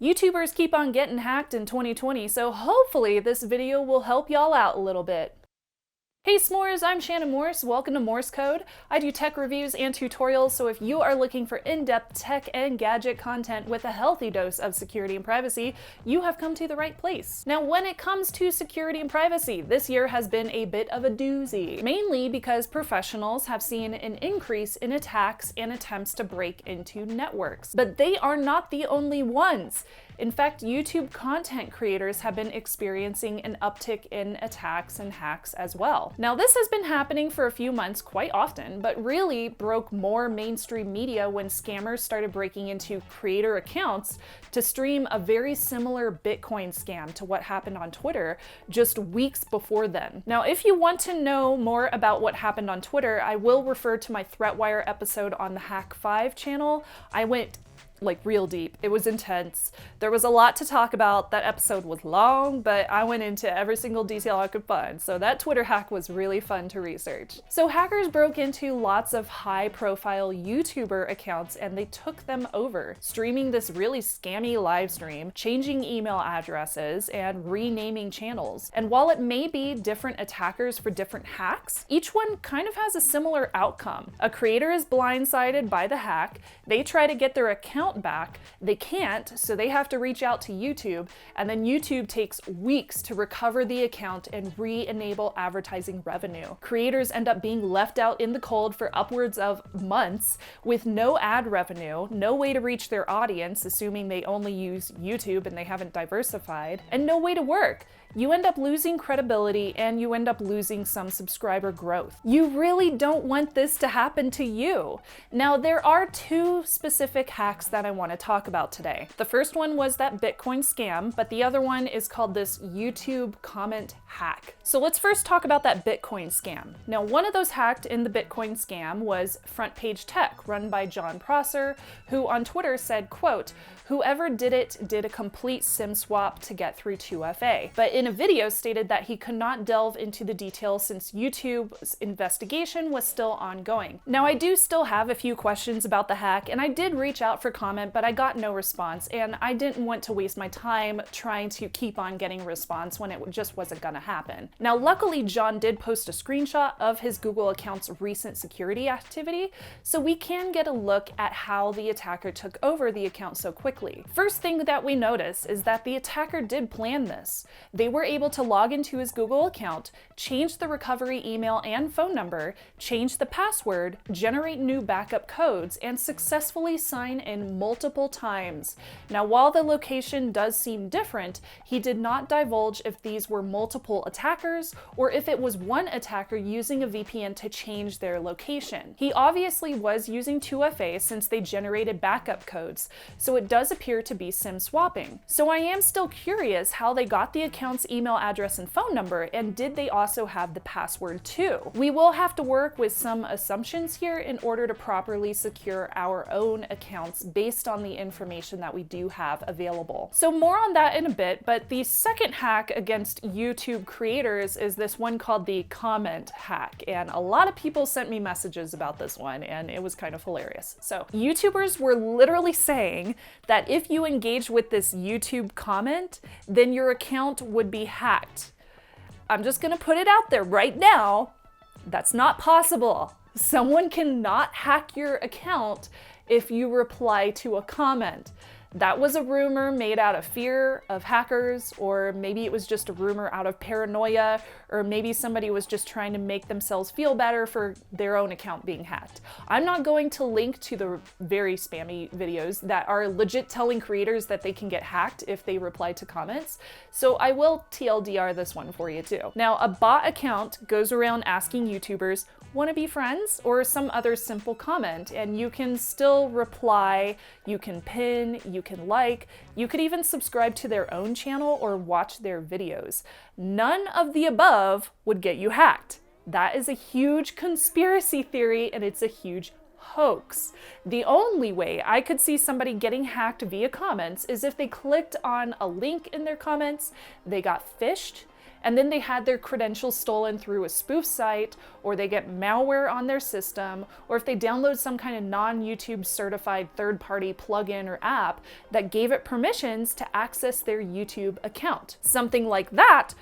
YouTubers keep on getting hacked in 2020, so hopefully this video will help y'all out a little bit. Hey s'mores, I'm Shannon Morse. Welcome to Morse Code. I do tech reviews and tutorials, so if you are looking for in-depth tech and gadget content with a healthy dose of security and privacy, you have come to the right place. Now, when it comes to security and privacy, this year has been a bit of a doozy, mainly because professionals have seen an increase in attacks and attempts to break into networks. But they are not the only ones. In fact, YouTube content creators have been experiencing an uptick in attacks and hacks as well. Now, this has been happening for a few months quite often, but really broke more mainstream media when scammers started breaking into creator accounts to stream a very similar Bitcoin scam to what happened on Twitter just weeks before then. Now, if you want to know more about what happened on Twitter, I will refer to my ThreatWire episode on the Hack5 channel. I went real deep. It was intense. There was a lot to talk about. That episode was long, but I went into every single detail I could find. So that Twitter hack was really fun to research. So hackers broke into lots of high-profile YouTuber accounts and they took them over, streaming this really scammy live stream, changing email addresses, and renaming channels. And while it may be different attackers for different hacks, each one kind of has a similar outcome. A creator is blindsided by the hack. They try to get their account back. They can't, so they have to reach out to YouTube, and then YouTube takes weeks to recover the account and re-enable advertising revenue. Creators end up being left out in the cold for upwards of months with no ad revenue, no way to reach their audience, assuming they only use YouTube and they haven't diversified, and no way to work. You end up losing credibility and you end up losing some subscriber growth. You really don't want this to happen to you. Now, there are two specific hacks that I want to talk about today. The first one was that Bitcoin scam, but the other one is called this YouTube comment hack. So let's first talk about that Bitcoin scam. Now, one of those hacked in the Bitcoin scam was Front Page Tech, run by John Prosser, who on Twitter said, quote, "Whoever did it did a complete SIM swap to get through 2FA." But in a video stated that he could not delve into the details since YouTube's investigation was still ongoing. Now, I do still have a few questions about the hack, and I did reach out for comment, but I got no response, and I didn't want to waste my time trying to keep on getting a response when it just wasn't gonna happen. Now, luckily, John did post a screenshot of his Google account's recent security activity, so we can get a look at how the attacker took over the account so quickly. First thing that we notice is that the attacker did plan this. They were able to log into his Google account, change the recovery email and phone number, change the password, generate new backup codes, and successfully sign in multiple times. Now, while the location does seem different, he did not divulge if these were multiple attackers or if it was one attacker using a VPN to change their location. He obviously was using 2FA since they generated backup codes, so it does appear to be SIM swapping. So I am still curious how they got the account's email address and phone number, and did they also have the password too? We will have to work with some assumptions here in order to properly secure our own accounts based on the information that we do have available. So more on that in a bit, but the second hack against YouTube creators is this one called the comment hack, and a lot of people sent me messages about this one, and it was kind of hilarious. So YouTubers were literally saying that if you engage with this YouTube comment, then your account would be hacked. I'm just gonna put it out there right now. That's not possible. Someone cannot hack your account if you reply to a comment. That was a rumor made out of fear of hackers, or maybe it was just a rumor out of paranoia, or maybe somebody was just trying to make themselves feel better for their own account being hacked. I'm not going to link to the very spammy videos that are legit telling creators that they can get hacked if they reply to comments, so I will TLDR this one for you too. Now, a bot account goes around asking YouTubers, "Want to be friends?" or some other simple comment, and you can still reply, you can pin, you can like, you could even subscribe to their own channel or watch their videos. None of the above would get you hacked. That is a huge conspiracy theory, and it's a huge hoax. The only way I could see somebody getting hacked via comments is if they clicked on a link in their comments, they got phished, and then they had their credentials stolen through a spoof site, or they get malware on their system, or if they download some kind of non-YouTube certified third-party plugin or app that gave it permissions to access their YouTube account. Something like that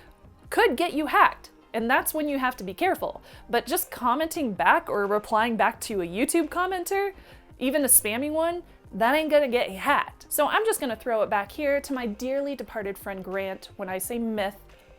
could get you hacked. And that's when you have to be careful. But just commenting back or replying back to a YouTube commenter, even a spammy one, that ain't gonna get you hacked. So I'm just gonna throw it back here to my dearly departed friend Grant when I say myth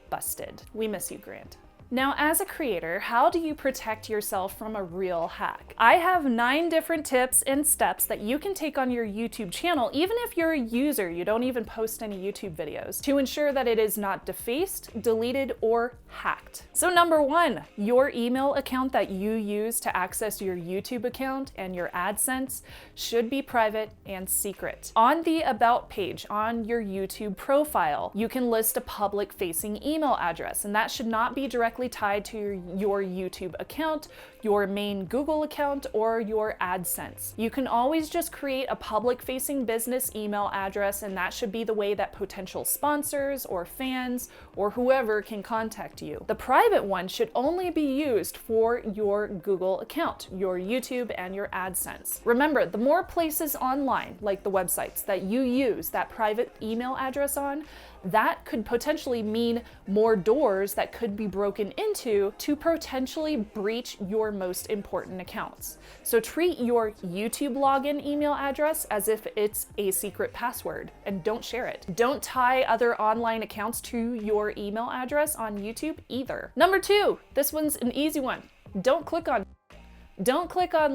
busted. We miss you, Grant. Now, as a creator, how do you protect yourself from a real hack? I have 9 different tips and steps that you can take on your YouTube channel, even if you're a user, you don't even post any YouTube videos, to ensure that it is not defaced, deleted, or hacked. So number 1, your email account that you use to access your YouTube account and your AdSense should be private and secret. On the About page on your YouTube profile, you can list a public-facing email address, and that should not be directly tied to your YouTube account, your main Google account, or your AdSense. You can always just create a public-facing business email address, and that should be the way that potential sponsors or fans or whoever can contact you. The private one should only be used for your Google account, your YouTube, and your AdSense. Remember, the more places online, like the websites, that you use that private email address on, that could potentially mean more doors that could be broken into to potentially breach your most important accounts. So treat your YouTube login email address as if it's a secret password and don't share it. Don't tie other online accounts to your email address on YouTube either. Number 2, this one's an easy one. Don't click on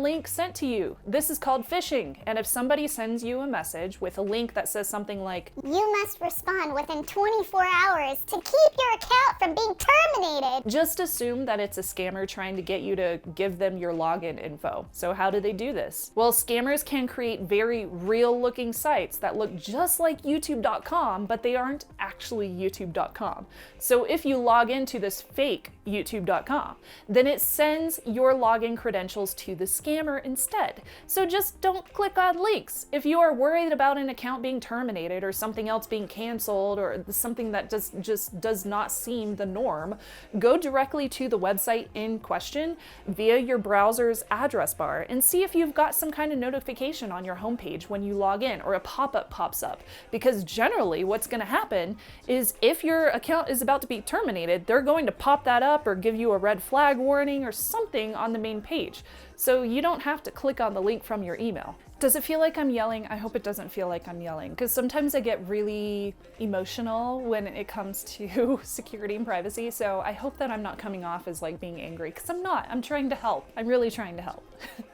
links sent to you. This is called phishing. And if somebody sends you a message with a link that says something like, "You must respond within 24 hours to keep your account from being terminated," just assume that it's a scammer trying to get you to give them your login info. So how do they do this? Well, scammers can create very real looking sites that look just like youtube.com, but they aren't actually youtube.com. So if you log into this fake youtube.com, then it sends your login credentials to the scammer instead. So just don't click on links. If you are worried about an account being terminated or something else being canceled or something that just does not seem the norm, go directly to the website in question via your browser's address bar and see if you've got some kind of notification on your homepage when you log in or a pop-up pops up. Because generally what's going to happen is if your account is about to be terminated, they're going to pop that up or give you a red flag warning or something on the main page. So you don't have to click on the link from your email. Does it feel like I'm yelling? I hope it doesn't feel like I'm yelling, because sometimes I get really emotional when it comes to security and privacy, so I hope that I'm not coming off as like being angry, because I'm not. I'm trying to help. I'm really trying to help.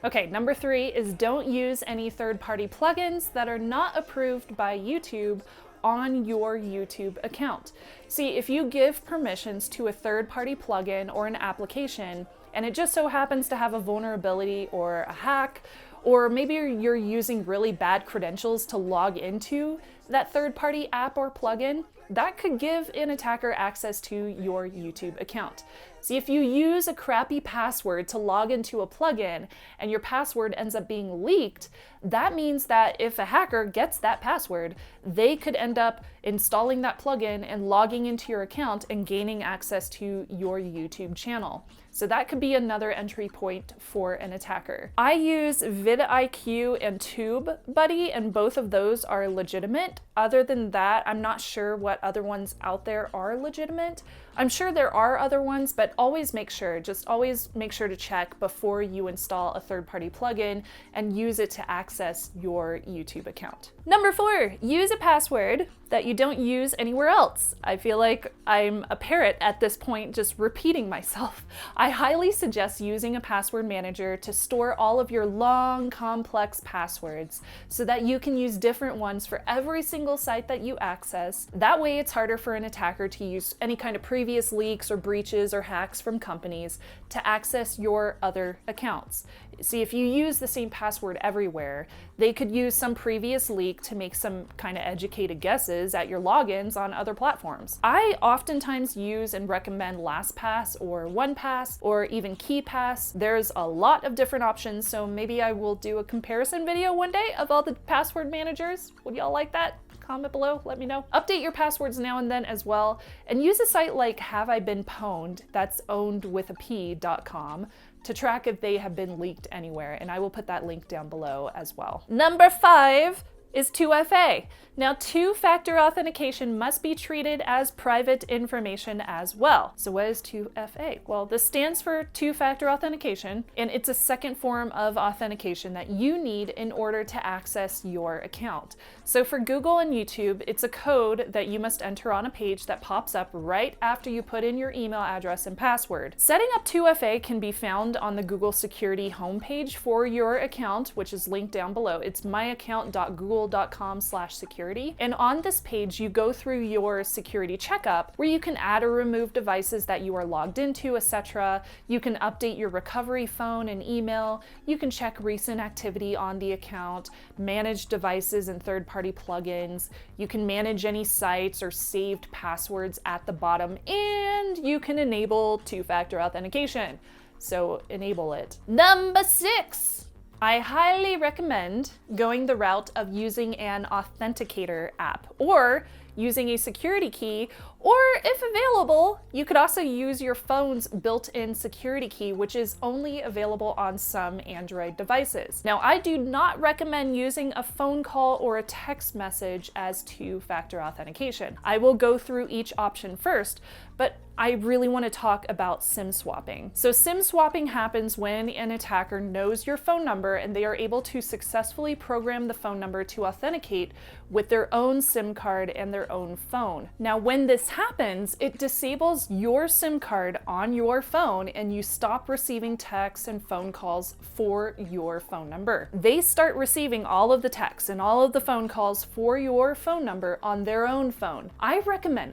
Okay, number 3 is don't use any third-party plugins that are not approved by YouTube on your YouTube account. See, if you give permissions to a third-party plugin or an application, and it just so happens to have a vulnerability or a hack, or maybe you're using really bad credentials to log into that third-party app or plugin, that could give an attacker access to your YouTube account. See, if you use a crappy password to log into a plugin and your password ends up being leaked, that means that if a hacker gets that password, they could end up installing that plugin and logging into your account and gaining access to your YouTube channel. So that could be another entry point for an attacker. I use vidIQ and TubeBuddy, and both of those are legitimate. Other than that, I'm not sure what other ones out there are legitimate. I'm sure there are other ones, but always make sure to check before you install a third-party plugin and use it to access your YouTube account. Number 4, use a password that you don't use anywhere else. I feel like I'm a parrot at this point, just repeating myself. I highly suggest using a password manager to store all of your long, complex passwords so that you can use different ones for every single site that you access. That way it's harder for an attacker to use any kind of previous leaks or breaches or hacks from companies to access your other accounts. See, if you use the same password everywhere, they could use some previous leak to make some kind of educated guesses at your logins on other platforms. I oftentimes use and recommend LastPass or OnePass or even KeyPass. There's a lot of different options, so maybe I will do a comparison video one day of all the password managers. Would y'all like that? Comment below, let me know. Update your passwords now and then as well, and use a site like Have I Been Pwned, that's owned with a p.com, to track if they have been leaked anywhere, and I will put that link down below as well. Number 5 is 2FA. Now, two-factor authentication must be treated as private information as well. So what is 2FA? Well, this stands for two-factor authentication, and it's a second form of authentication that you need in order to access your account. So for Google and YouTube, it's a code that you must enter on a page that pops up right after you put in your email address and password. Setting up 2FA can be found on the Google security homepage for your account, which is linked down below. It's myaccount.google.com/security. And on this page, you go through your security checkup where you can add or remove devices that you are logged into, etc. You can update your recovery phone and email. You can check recent activity on the account, manage devices and third-party plugins. You can manage any sites or saved passwords at the bottom, and you can enable two-factor authentication. So enable it. Number 6. I highly recommend going the route of using an authenticator app or using a security key, or if available, you could also use your phone's built-in security key, which is only available on some Android devices. Now, I do not recommend using a phone call or a text message as two-factor authentication. I will go through each option first, but I really want to talk about SIM swapping. So SIM swapping happens when an attacker knows your phone number and they are able to successfully program the phone number to authenticate with their own SIM card and their own phone. Now, when this happens, it disables your SIM card on your phone and you stop receiving texts and phone calls for your phone number. They start receiving all of the texts and all of the phone calls for your phone number on their own phone. I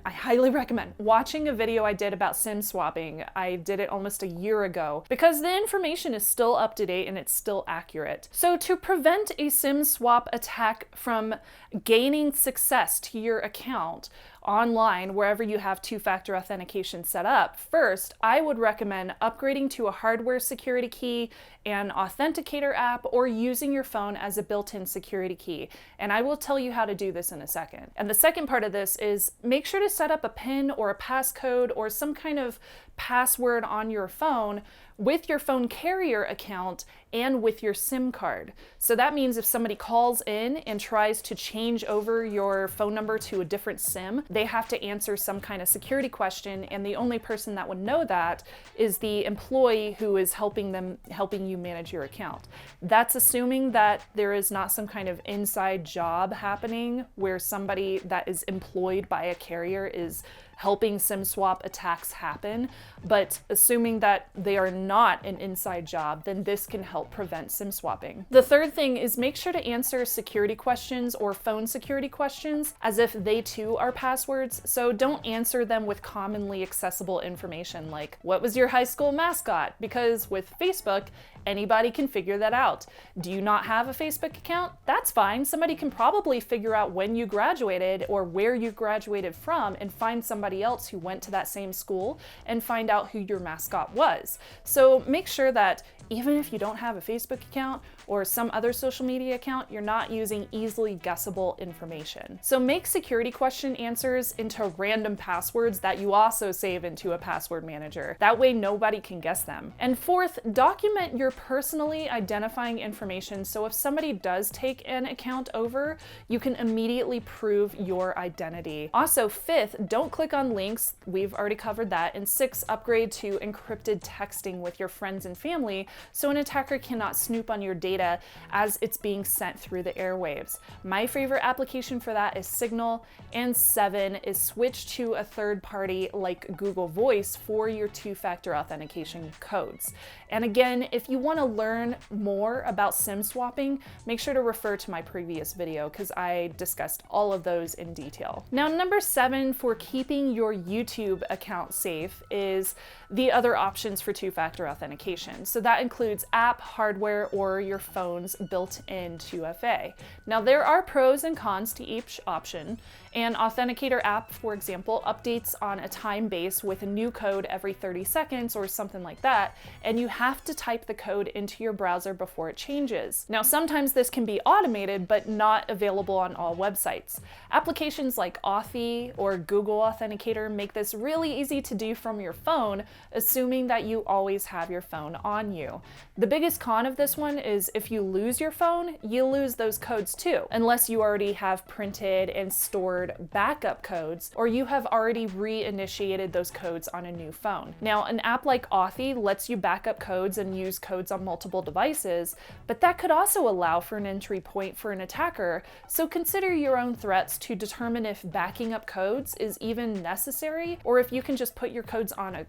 highly recommend watching a video I did about SIM swapping. I did it almost a year ago because the information is still up to date and it's still accurate. So to prevent a SIM swap attack from gaining success to your account online, wherever you have two-factor authentication set up, first, I would recommend upgrading to a hardware security key, an authenticator app, or using your phone as a built-in security key. And I will tell you how to do this in a second. And the second part of this is make sure to set up a PIN or a passcode or some kind of password on your phone with your phone carrier account and with your SIM card. So that means if somebody calls in and tries to change over your phone number to a different SIM, they have to answer some kind of security question, and the only person that would know that is the employee who is helping you manage your account. That's assuming that there is not some kind of inside job happening where somebody that is employed by a carrier is helping SIM swap attacks happen, but assuming that they are not an inside job, then this can help prevent SIM swapping. The third thing is make sure to answer security questions or phone security questions as if they too are passwords, so don't answer them with commonly accessible information like, what was your high school mascot? Because with Facebook, anybody can figure that out. Do you not have a Facebook account? That's fine. Somebody can probably figure out when you graduated or where you graduated from and find somebody else who went to that same school and find out who your mascot was. So make sure that even if you don't have a Facebook account or some other social media account, you're not using easily guessable information. So make security question answers into random passwords that you also save into a password manager. That way nobody can guess them. And fourth, document your personally identifying information so if somebody does take an account over, you can immediately prove your identity. Also, fifth, don't click on links. We've already covered that. And sixth, upgrade to encrypted texting with your friends and family so an attacker cannot snoop on your data as it's being sent through the airwaves. My favorite application for that is Signal. And 7 is switch to a third party like Google Voice for your two-factor authentication codes. And again, if you want to learn more about SIM swapping, make sure to refer to my previous video because I discussed all of those in detail. Now, number 7 for keeping your YouTube account safe is the other options for two-factor authentication. So that includes app, hardware, or your phone's built-in 2FA. Now, there are pros and cons to each option. An authenticator app, for example, updates on a time base with a new code every 30 seconds or something like that, and you have to type the code code into your browser before it changes. Now, sometimes this can be automated, but not available on all websites. Applications like Authy or Google Authenticator make this really easy to do from your phone, assuming that you always have your phone on you. The biggest con of this one is if you lose your phone, you lose those codes too, unless you already have printed and stored backup codes, or you have already reinitiated those codes on a new phone. Now, an app like Authy lets you back up codes and use codes on multiple devices, but that could also allow for an entry point for an attacker, so consider your own threats to determine if backing up codes is even necessary, or if you can just put your codes on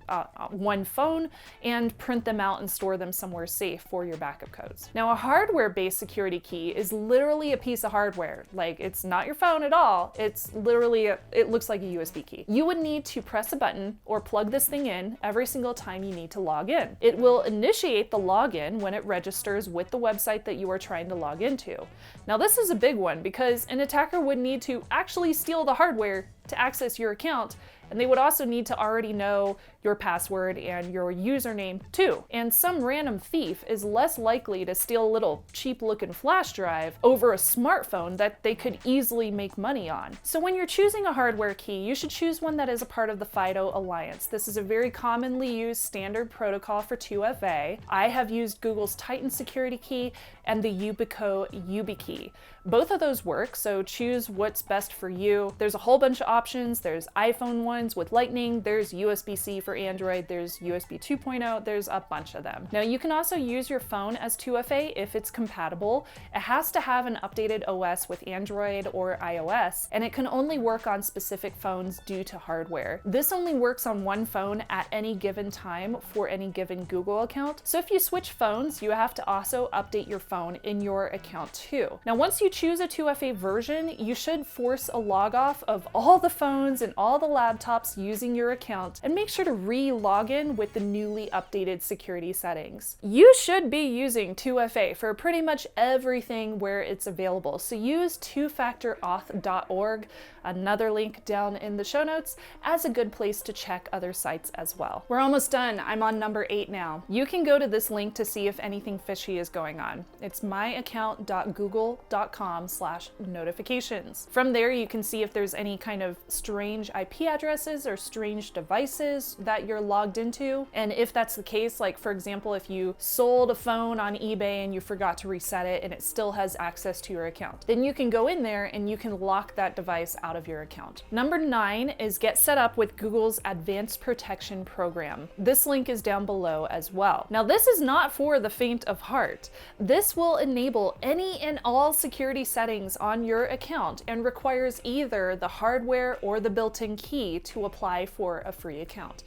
one phone and print them out and store them somewhere safe for your backup codes. Now, a hardware-based security key is literally a piece of hardware. Like, it's not your phone at all. It's literally, it looks like a USB key. You would need to press a button or plug this thing in every single time you need to log in. It will initiate the login when it registers with the website that you are trying to log into. Now, this is a big one because an attacker would need to actually steal the hardware to access your account, and they would also need to already know your password and your username too. And some random thief is less likely to steal a little cheap looking flash drive over a smartphone that they could easily make money on. So when you're choosing a hardware key, you should choose one that is a part of the FIDO Alliance. This is a very commonly used standard protocol for 2FA. I have used Google's Titan security key and the Yubico YubiKey. Both of those work, so choose what's best for you. There's a whole bunch of options. There's iPhone ones with Lightning, there's USB-C for Android, there's USB 2.0, there's a bunch of them. Now, you can also use your phone as 2FA if it's compatible. It has to have an updated OS with Android or iOS, and it can only work on specific phones due to hardware. This only works on one phone at any given time for any given Google account. So if you switch phones, you have to also update your phone in your account too. Now, once you choose a 2FA version, you should force a log off of all the phones and all the laptops using your account, and make sure to re-log in with the newly updated security settings. You should be using 2FA for pretty much everything where it's available, so use twofactorauth.org, another link down in the show notes, as a good place to check other sites as well. We're almost done. I'm on number 8 now. You can go to this link to see if anything fishy is going on. It's myaccount.google.com/notifications. From there, you can see if there's any kind of strange IP addresses or strange devices that you're logged into. And if that's the case, like for example, if you sold a phone on eBay and you forgot to reset it and it still has access to your account, then you can go in there and you can lock that device out of your account. Number 9 is get set up with Google's Advanced Protection Program. This link is down below as well. Now, this is not for the faint of heart. This will enable any and all security settings on your account and requires either the hardware or the built-in key to apply for a free account.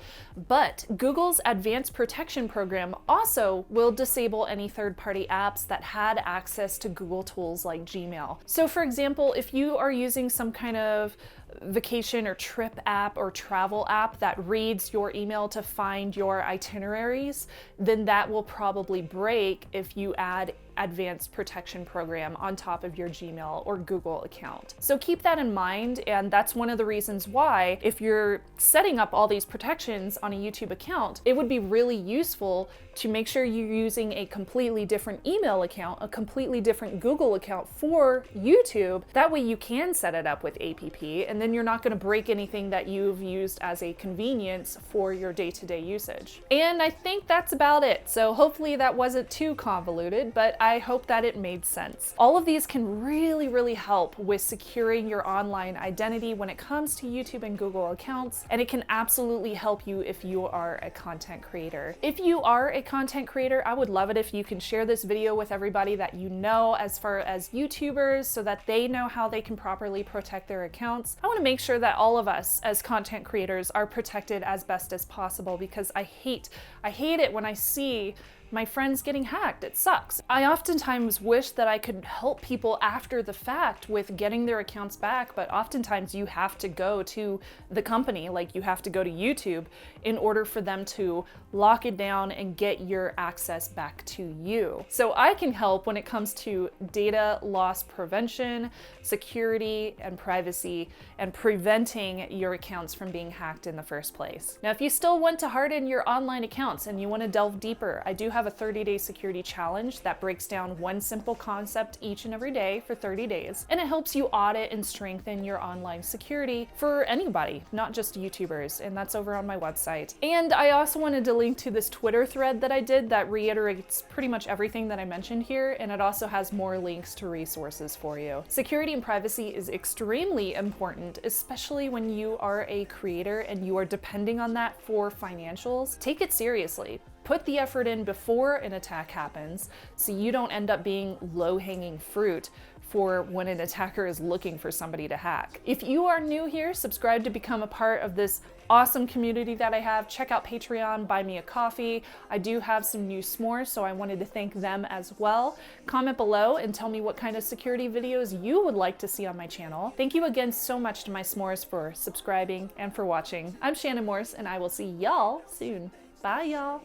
But Google's Advanced Protection Program also will disable any third-party apps that had access to Google tools like Gmail. So for example, if you are using some kind of vacation or trip app or travel app that reads your email to find your itineraries, then that will probably break if you add Advanced Protection Program on top of your Gmail or Google account. So keep that in mind, and that's one of the reasons why, if you're setting up all these protections on a YouTube account, it would be really useful to make sure you're using a completely different email account, a completely different Google account for YouTube. That way you can set it up with APP, and then you're not going to break anything that you've used as a convenience for your day-to-day usage. And I think that's about it. So hopefully that wasn't too convoluted, but I hope that it made sense. All of these can really help with securing your online identity when it comes to YouTube and Google accounts, and it can absolutely help you if you are a content creator. If you are a content creator, I would love it if you can share this video with everybody that you know as far as YouTubers, so that they know how they can properly protect their accounts. I want to make sure that all of us as content creators are protected as best as possible, because I hate it when I see my friends getting hacked. It sucks. I oftentimes wish that I could help people after the fact with getting their accounts back, but oftentimes you have to go to the company, like you have to go to YouTube in order for them to lock it down and get your access back to you. So I can help when it comes to data loss prevention, security, and privacy, and preventing your accounts from being hacked in the first place. Now, if you still want to harden your online accounts and you want to delve deeper, I do have have a 30-day security challenge that breaks down one simple concept each and every day for 30 days, and it helps you audit and strengthen your online security for anybody, not just YouTubers, and that's over on my website. And I also wanted to link to this Twitter thread that I did that reiterates pretty much everything that I mentioned here, and it also has more links to resources for you. Security and privacy is extremely important, especially when you are a creator and you are depending on that for financials. Take it seriously. Put the effort in before an attack happens so you don't end up being low-hanging fruit for when an attacker is looking for somebody to hack. If you are new here, subscribe to become a part of this awesome community that I have. Check out Patreon, buy me a coffee. I do have some new s'mores, so I wanted to thank them as well. Comment below and tell me what kind of security videos you would like to see on my channel. Thank you again so much to my s'mores for subscribing and for watching. I'm Shannon Morse, and I will see y'all soon. Bye, y'all.